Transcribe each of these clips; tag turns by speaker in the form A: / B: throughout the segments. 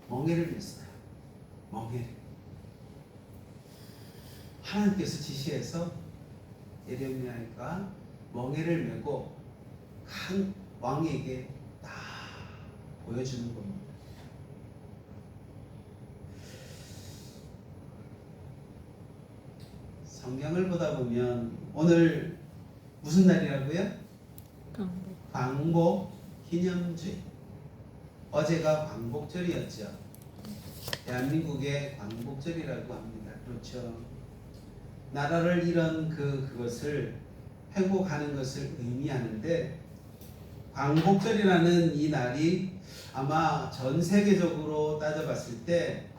A: 멍에를 맸어요. 멍에. 하나님께서 지시해서 예레미야가 멍에를 메고 각 왕에게 다 보여주는 겁니다. 성경을 보다 보면 오늘 무슨 날이라고요? 광복 기념주일. 어제가 광복절이었죠. 대한민국의 광복절이라고 합니다. 그렇죠. 나라를 잃은 그것을 회복하는 것을 의미하는데, 광복절이라는 이 날이 아마 전 세계적으로 따져봤을 때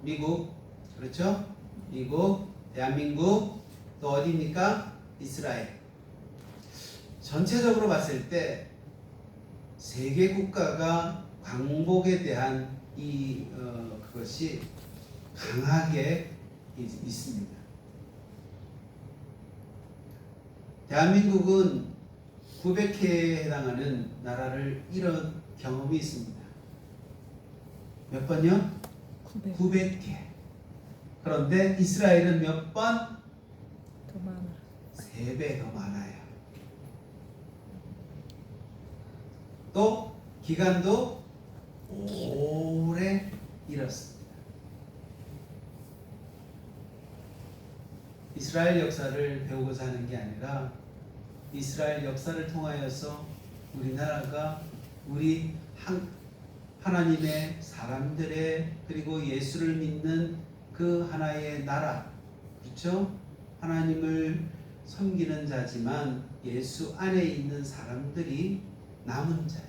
A: 미국, 그렇죠? 미국, 대한민국, 또 어디입니까? 이스라엘. 전체적으로 봤을 때 세계 국가가 광복에 대한 그것이 강하게 있습니다. 대한민국은 900회에 해당하는 나라를 잃은 경험이 있습니다. 몇 번요? 900회. 그런데 이스라엘은 몇 번?
B: 더 많아.
A: 3배 더 많아요. 또 기간도 오래 잃었습니다. 이스라엘 역사를 배우고자 하는 게 아니라 이스라엘 역사를 통하여서 우리나라가 우리 하나님의 사람들의, 그리고 예수를 믿는 그 하나의 나라, 그렇죠? 하나님을 섬기는 자지만 예수 안에 있는 사람들이 남은 자예요.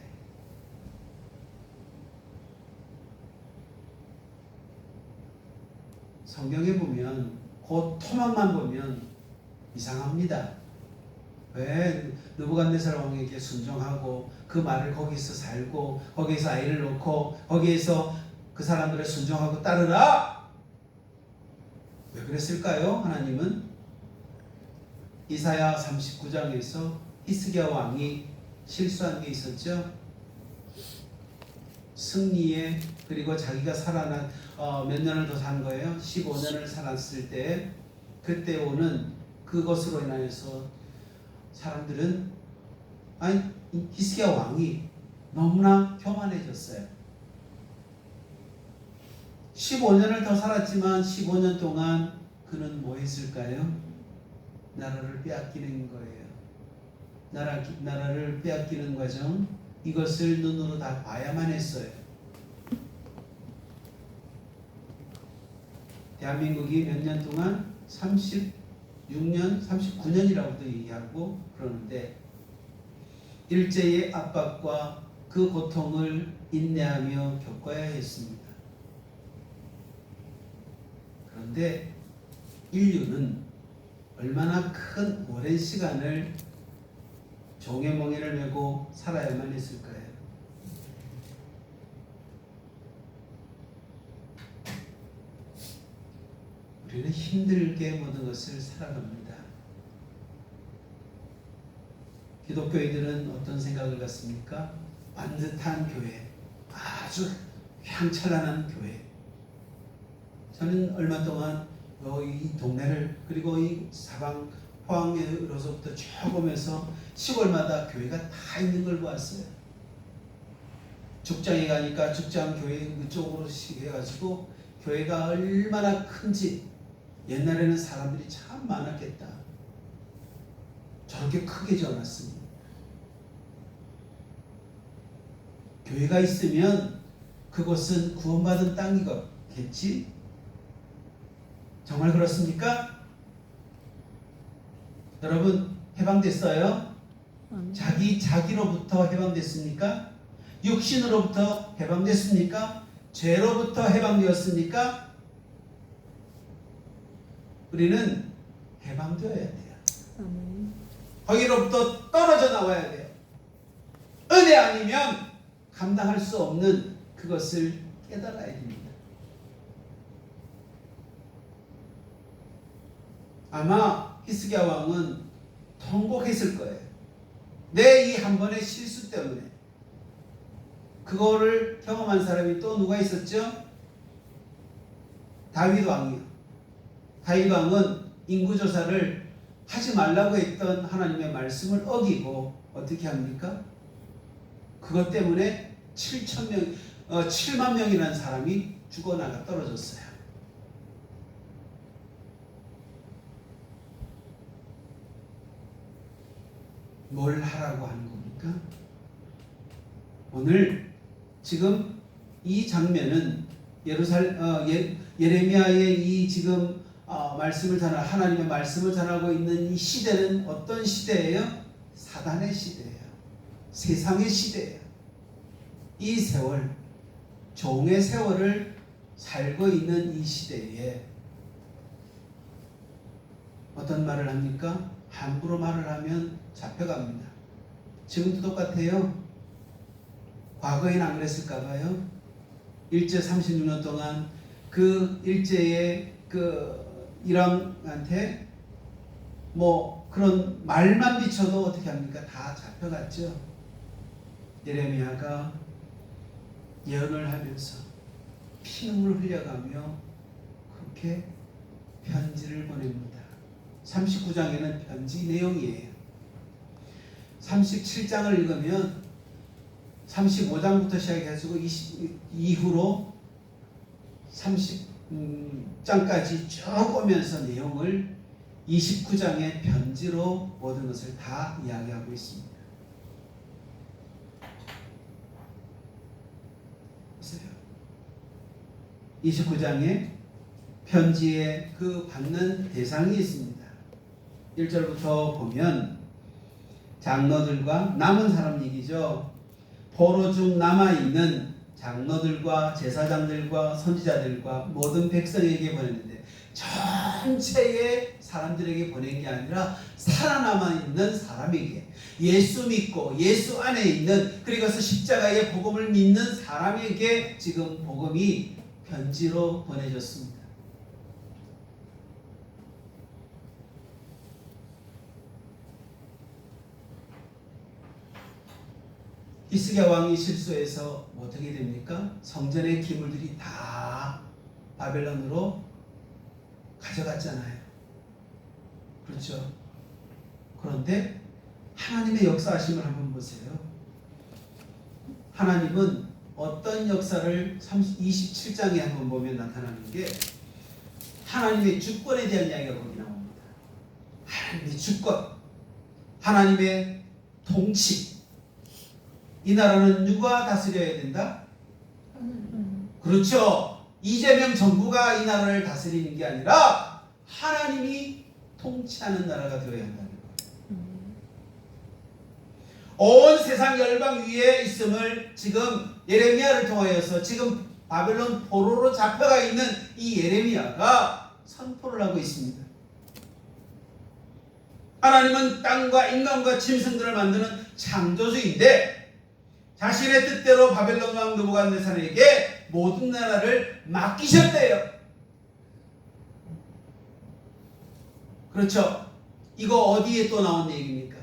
A: 성경에 보면 그 토막만 보면 이상합니다. 왜 느부갓네살 왕에게 순종하고 그 말을 거기서 살고 거기에서 아이를 놓고 거기에서 그 사람들을 순종하고 따르라! 왜 그랬을까요? 하나님은 이사야 39장에서 히스기야 왕이 실수한 게 있었죠. 승리에, 그리고 자기가 살아난 몇 년을 더 산 거예요. 15년을 살았을 때 그때 오는 그것으로 인하여서 사람들은 히스기야 왕이 너무나 교만해졌어요. 15년을 더 살았지만 15년 동안 그는 뭐 했을까요? 나라를 빼앗기는 거예요. 나라를 빼앗기는 과정, 이것을 눈으로 다 봐야만 했어요. 대한민국이 몇 년 동안 36년, 39년이라고도 얘기하고 그러는데 일제의 압박과 그 고통을 인내하며 겪어야 했습니다. 그런데 인류는 얼마나 큰 오랜 시간을 종의 멍에를 메고 살아야만 했을까요? 우리는 힘들게 모든 것을 살아갑니다. 기독교인들은 어떤 생각을 갖습니까? 반듯한 교회, 아주 휘황찬란한 교회. 저는 얼마 동안 이 동네를, 그리고 이 사방 포항으로서부터 쭉 오면서 시골마다 교회가 다 있는 걸 보았어요. 죽장에 가니까 죽장 교회 그쪽으로 해가지고 교회가 얼마나 큰지, 옛날에는 사람들이 참 많았겠다. 저렇게 크게 지어놨습니다. 교회가 있으면 그것은 구원받은 땅이겠지? 정말 그렇습니까? 여러분 해방됐어요? 자기로부터 해방됐습니까? 육신으로부터 해방됐습니까? 죄로부터 해방되었습니까? 우리는 해방되어야 돼요. 거기로부터 떨어져 나와야 돼요. 은혜 아니면 감당할 수 없는 그것을 깨달아야 됩니다. 아마 히스기야 왕은 통곡했을 거예요. 내 이 한 번의 실수 때문에. 그거를 경험한 사람이 또 누가 있었죠? 다윗 왕이요. 다윗 왕은 인구조사를 하지 말라고 했던 하나님의 말씀을 어기고 어떻게 합니까? 그것 때문에 7만 명이라는 사람이 죽어나가 떨어졌어요. 뭘 하라고 하는 겁니까? 오늘 지금 이 장면은 예레미야의 이 지금 말씀을 전하 하나님의 말씀을 전하고 있는 이 시대는 어떤 시대예요? 사단의 시대예요. 세상의 시대예요. 이 세월, 종의 세월을 살고 있는 이 시대에 어떤 말을 합니까? 함부로 말을 하면 잡혀갑니다. 지금도 똑같아요. 과거에는 안 그랬을까 봐요. 일제 36년 동안 그 일제의 그 이랑한테 뭐 그런 말만 비춰도 어떻게 합니까? 다 잡혀갔죠. 예레미야가 예언을 하면서 피눈물 흘려가며 그렇게 편지를 보냅니다. 39장에는 편지 내용이에요. 37장을 읽으면 35장부터 시작해가지고 이후로 30장까지 쭉 오면서 내용을 29장의 편지로 모든 것을 다 이야기하고 있습니다. 보세요. 29장에 편지에 그 받는 대상이 있습니다. 1절부터 보면 장로들과 남은 사람 얘기죠. 포로 중 남아있는 장로들과 제사장들과 선지자들과 모든 백성에게 보냈는데 전체의 사람들에게 보낸 게 아니라 살아남아있는 사람에게, 예수 믿고 예수 안에 있는, 그리고서 십자가의 복음을 믿는 사람에게 지금 복음이 편지로 보내졌습니다. 히스기야 왕이 실수해서 어떻게 됩니까? 성전의 기물들이 다 바벨론으로 가져갔잖아요. 그렇죠? 그런데 하나님의 역사하심을 한번 보세요. 하나님은 어떤 역사를 27장에 한번 보면 나타나는 게 하나님의 주권에 대한 이야기가 거기 나옵니다. 하나님의 주권, 하나님의 통치. 이 나라는 누가 다스려야 된다? 그렇죠. 이재명 정부가 이 나라를 다스리는 게 아니라 하나님이 통치하는 나라가 되어야 한다는 거예요. 온 세상 열방 위에 있음을 지금 예레미야를 통하여서 지금 바벨론 포로로 잡혀가 있는 이 예레미야가 선포를 하고 있습니다. 하나님은 땅과 인간과 짐승들을 만드는 창조주인데 자신의 뜻대로 바벨론 왕 느부갓네살에게 모든 나라를 맡기셨대요. 그렇죠? 이거 어디에 또 나온 얘기입니까?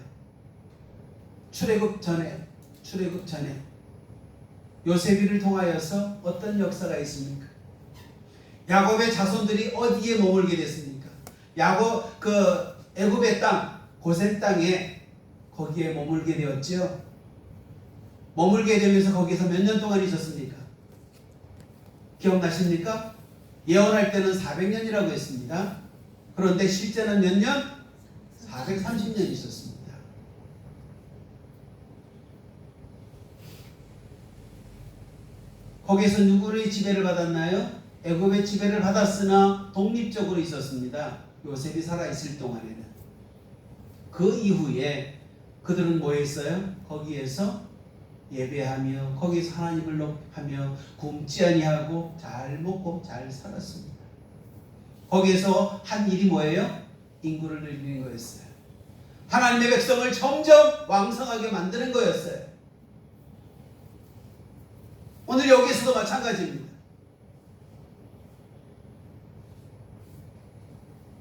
A: 출애굽 전에 요셉이를 통하여서 어떤 역사가 있습니까? 야곱의 자손들이 어디에 머물게 됐습니까? 야곱 애굽의 땅, 고센 땅에 거기에 머물게 되었죠. 머물게 되면서 거기서 몇 년 동안 있었습니까? 기억나십니까? 예언할 때는 400년이라고 했습니다. 그런데 실제는 몇 년? 430년 있었습니다. 거기에서 누구의 지배를 받았나요? 애굽의 지배를 받았으나 독립적으로 있었습니다. 요셉이 살아있을 동안에는. 그 이후에 그들은 뭐 했어요? 거기에서 예배하며 거기서 하나님을 높이며 굶지 아니하고 잘 먹고 잘 살았습니다. 거기에서 한 일이 뭐예요? 인구를 늘리는 거였어요. 하나님의 백성을 점점 왕성하게 만드는 거였어요. 오늘 여기에서도 마찬가지입니다.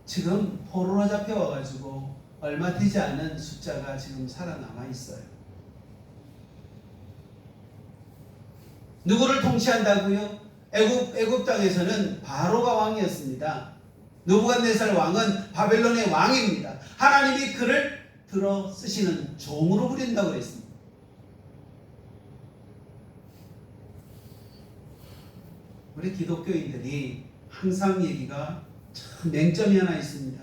A: 지금 포로로 잡혀와가지고 얼마 되지 않은 숫자가 지금 살아남아 있어요. 누구를 통치한다고요? 애굽 땅에서는 바로가 왕이었습니다. 느부갓네살 왕은 바벨론의 왕입니다. 하나님이 그를 들어 쓰시는 종으로 부린다고 그랬습니다. 우리 기독교인들이 항상 얘기가 참 맹점이 하나 있습니다.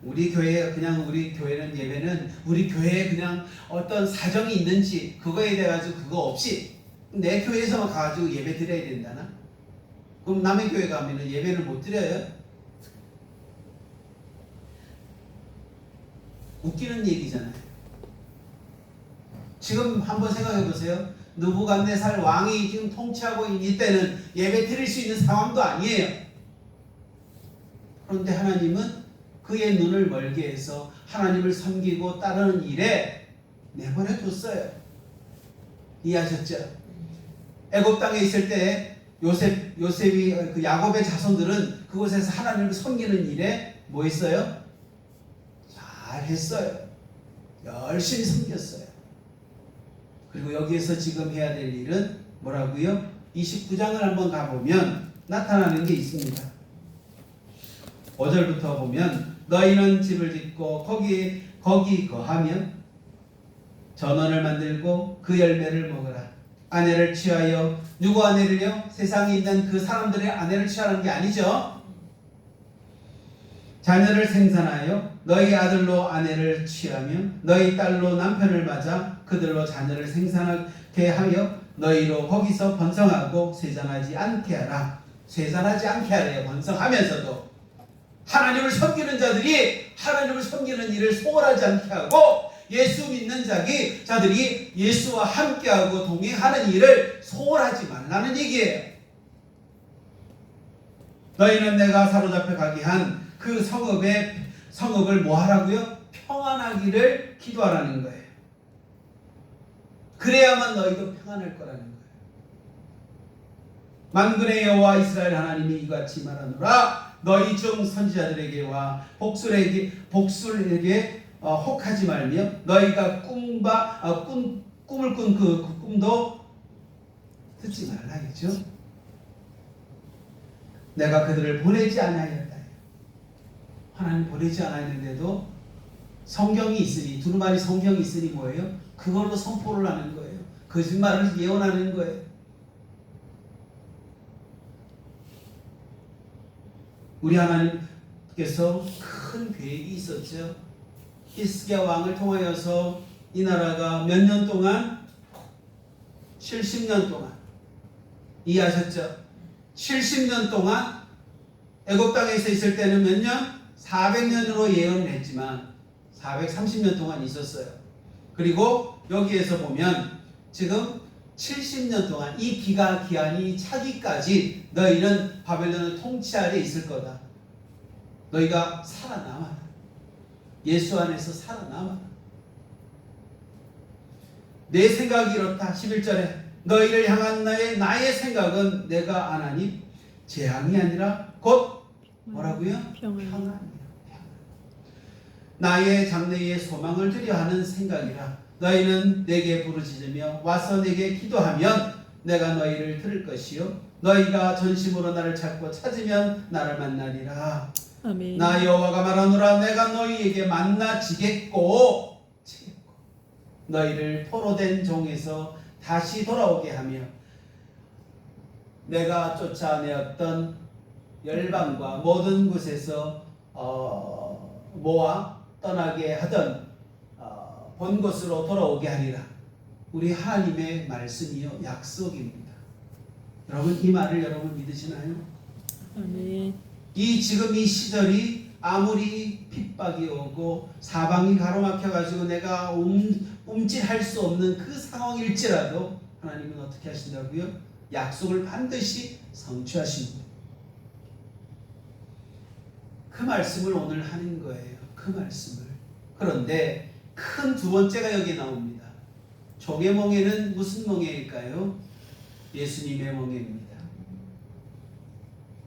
A: 우리 교회는 예배는 우리 교회에 그냥 어떤 사정이 있는지 그거에 대해 가지고 그거 없이 내 교회에서만 가가지고 예배 드려야 된다나? 그럼 남의 교회 가면은 예배를 못 드려요? 웃기는 얘기잖아요. 지금 한번 생각해 보세요. 느부갓네살 왕이 지금 통치하고 있는 이때는 예배 드릴 수 있는 상황도 아니에요. 그런데 하나님은 그의 눈을 멀게 해서 하나님을 섬기고 따르는 일에 내버려 뒀어요. 이해하셨죠? 애굽 땅에 있을 때 요셉이 그 야곱의 자손들은 그곳에서 하나님을 섬기는 일에 뭐 했어요? 잘 했어요. 열심히 섬겼어요. 그리고 여기에서 지금 해야 될 일은 뭐라고요? 29장을 한번 가보면 나타나는 게 있습니다. 5절부터 보면 너희는 집을 짓고 거기 거하며 전원을 만들고 그 열매를 먹으라. 아내를 취하여 누구 아내를요? 세상에 있는 그 사람들의 아내를 취하는 게 아니죠. 자녀를 생산하여 너희 아들로 아내를 취하며 너희 딸로 남편을 맞아 그들로 자녀를 생산하게 하여 너희로 거기서 번성하고 쇠잔하지 않게 하라. 쇠잔하지 않게 하래요. 번성하면서도 하나님을 섬기는 자들이 하나님을 섬기는 일을 소홀하지 않게 하고 예수 믿는 자들이 예수와 함께하고 동행하는 일을 소홀하지 말라는 얘기예요. 너희는 내가 사로잡혀 가게 한 그 성읍을 뭐 하라고요? 평안하기를 기도하라는 거예요. 그래야만 너희도 평안할 거라는 거예요. 만군의 여호와 이스라엘 하나님이 이같이 말하노라. 너희 중 선지자들에게와 복술에게 혹하지 말며 너희가 꿈을 꾼 그 꿈도 듣지 말라 했죠. 내가 그들을 보내지 않았다. 하나님 보내지 않았는데도 성경이 있으니 두루마리 성경이 있으니 뭐예요? 그걸로 선포를 하는 거예요. 거짓말을 예언하는 거예요. 우리 하나님께서 큰 계획이 있었죠. 히스기야 왕을 통하여서 이 나라가 몇 년 동안 70년 동안 이해하셨죠? 70년 동안 애굽 땅에서 있을 때는 몇 년? 400년으로 예언을 했지만 430년 동안 있었어요. 그리고 여기에서 보면 지금 70년 동안 이 기한이 차기까지 너희는 바벨론의 통치 아래 있을 거다. 너희가 살아남아라. 예수 안에서 살아남아라. 내 생각이 이렇다. 11절에 너희를 향한 나의 생각은 내가 하나님 재앙이 아니라 곧 뭐라고요? 평안이야. 나의 장래의 소망을 드려 하는 생각이라. 너희는 내게 부르짖으며 와서 내게 기도하면 내가 너희를 들을 것이요 너희가 전심으로 나를 찾으면 나를 만나리라.
B: 아멘.
A: 나 여호와가 말하노라. 내가 너희에게 만나지겠고 너희를 포로된 종에서 다시 돌아오게 하며 내가 쫓아내었던 열방과 모든 곳에서 모아 떠나게 하던 본 곳으로 돌아오게 하리라. 우리 하나님의 말씀이요 약속입니다. 여러분 이 말을 여러분 믿으시나요?
B: 아멘.
A: 지금 이 시절이 아무리 핍박이 오고 사방이 가로막혀 가지고 내가 움찔할 수 없는 그 상황일지라도 하나님은 어떻게 하신다고요? 약속을 반드시 성취하십니다. 그 말씀을 오늘 하는 거예요. 그 말씀을. 그런데 큰 두 번째가 여기 나옵니다. 종의 멍에는 무슨 멍에일까요? 예수님의 멍에입니다.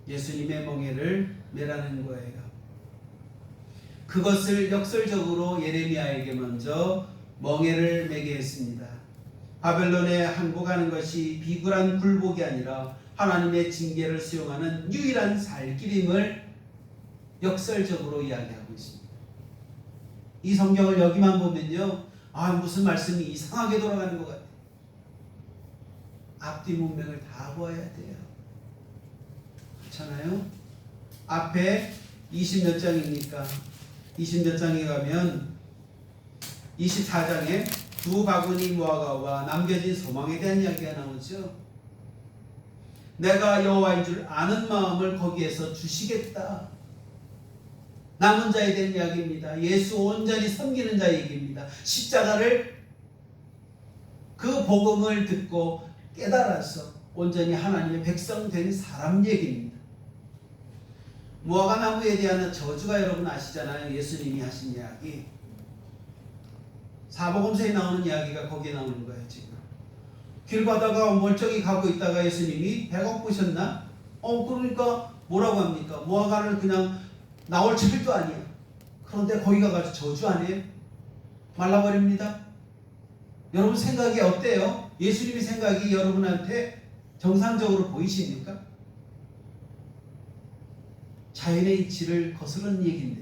A: 예수님의 멍에를 매라는 거예요. 그것을 역설적으로 예레미야에게 먼저 멍에를 매게 했습니다. 바벨론에 항복하는 것이 비굴한 굴복이 아니라 하나님의 징계를 수용하는 유일한 살 길임을 역설적으로 이야기하고 있습니다. 이 성경을 여기만 보면요, 무슨 말씀이 이상하게 돌아가는 것 같아요. 앞뒤 문맥을 다 보아야 돼요. 그렇잖아요? 앞에 20몇 장입니까? 20몇 장에 가면 24장에 두 바구니 무화과와 남겨진 소망에 대한 이야기가 나오죠. 내가 여호와인 줄 아는 마음을 거기에서 주시겠다. 남은 자에 대한 이야기입니다. 예수 온전히 섬기는 자의 얘기입니다. 십자가를, 그 복음을 듣고 깨달아서 온전히 하나님의 백성 된 사람 얘기입니다. 무화과 나무에 대한 저주가 여러분 아시잖아요. 예수님이 하신 이야기. 사복음서에 나오는 이야기가 거기에 나오는 거예요. 지금 길 가다가 멀쩡히 가고 있다가 예수님이 배가 고프셨나? 그러니까 뭐라고 합니까? 무화과를 그냥 나올 철도 아니야. 그런데 거기 가가지고 저주 아니에요? 말라버립니다. 여러분 생각이 어때요? 예수님의 생각이 여러분한테 정상적으로 보이십니까? 자연의 이치를 거스르는 얘기인데,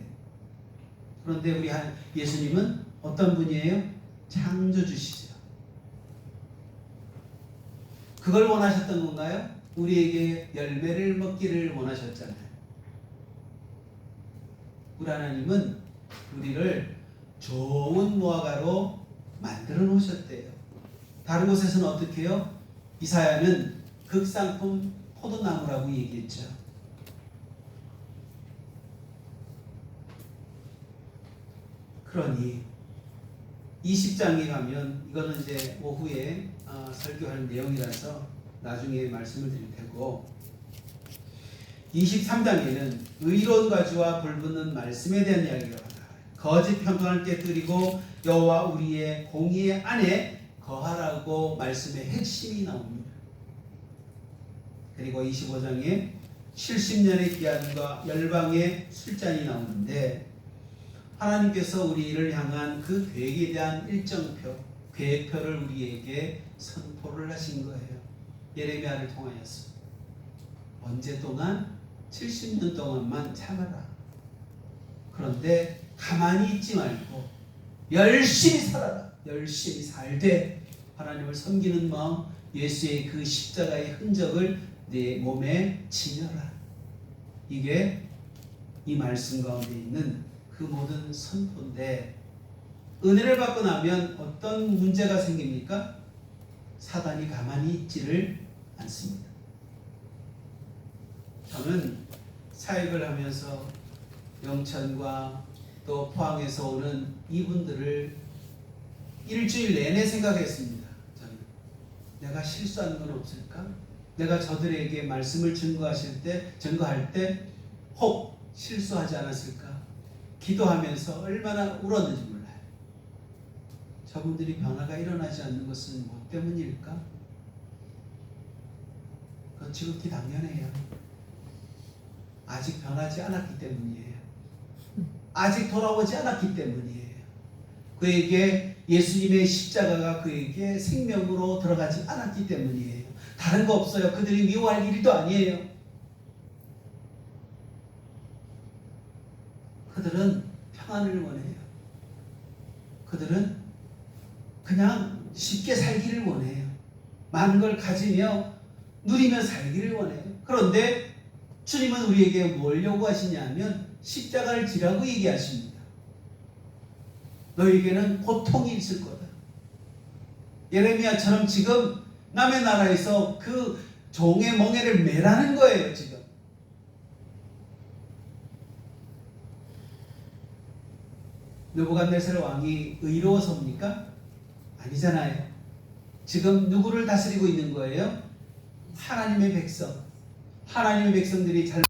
A: 그런데 우리 예수님은 어떤 분이에요? 창조주시죠. 그걸 원하셨던 건가요? 우리에게 열매를 먹기를 원하셨잖아요. 우리 하나님은 우리를 좋은 무화과로 만들어 놓으셨대요. 다른 곳에서는 어떻게 해요? 이사야는 극상품 포도나무라고 얘기했죠. 그러니 20장에 가면, 이거는 이제 오후에 설교할 내용이라서 나중에 말씀을 드릴 테고, 23장에는 의로운 가지와 불붙는 말씀에 대한 이야기가 나와요. 거짓 평강을 깨뜨리고 여호와 우리의 공의 안에 거하라고 말씀의 핵심이 나옵니다. 그리고 25장에 70년의 기한과 열방의 술잔이 나오는데, 하나님께서 우리를 향한 그 계획에 대한 일정표, 계획표를 우리에게 선포를 하신 거예요. 예레미야를 통하여서. 언제 동안? 70년 동안만 참아라. 그런데 가만히 있지 말고 열심히 살아라. 열심히 살되 하나님을 섬기는 마음, 예수의 그 십자가의 흔적을 내 몸에 지녀라. 이게 이 말씀 가운데 있는 그 모든 선포인데, 은혜를 받고 나면 어떤 문제가 생깁니까? 사단이 가만히 있지를 않습니다. 저는 사역을 하면서 영천과 또 포항에서 오는 이분들을 일주일 내내 생각했습니다. 저는 내가 실수한 건 없을까? 내가 저들에게 말씀을 증거할 때 혹 실수하지 않았을까? 기도하면서 얼마나 울었는지 몰라요. 저분들이 변화가 일어나지 않는 것은 뭐 때문일까? 그건 지극히 당연해요. 아직 변하지 않았기 때문이에요. 아직 돌아오지 않았기 때문이에요. 그에게 예수님의 십자가가 그에게 생명으로 들어가지 않았기 때문이에요. 다른 거 없어요. 그들이 미워할 일도 아니에요. 그들은 평안을 원해요. 그들은 그냥 쉽게 살기를 원해요. 많은 걸 가지며 누리며 살기를 원해요. 그런데 주님은 우리에게 뭘 요구하시냐면 십자가를 지라고 얘기하십니다. 너에게는 고통이 있을 거다. 예레미야처럼 지금 남의 나라에서 그 종의 멍에를 매라는 거예요. 지금 느부갓네살 왕이 의로워서입니까? 아니잖아요. 지금 누구를 다스리고 있는 거예요? 하나님의 백성. 하나님의 백성들이 잘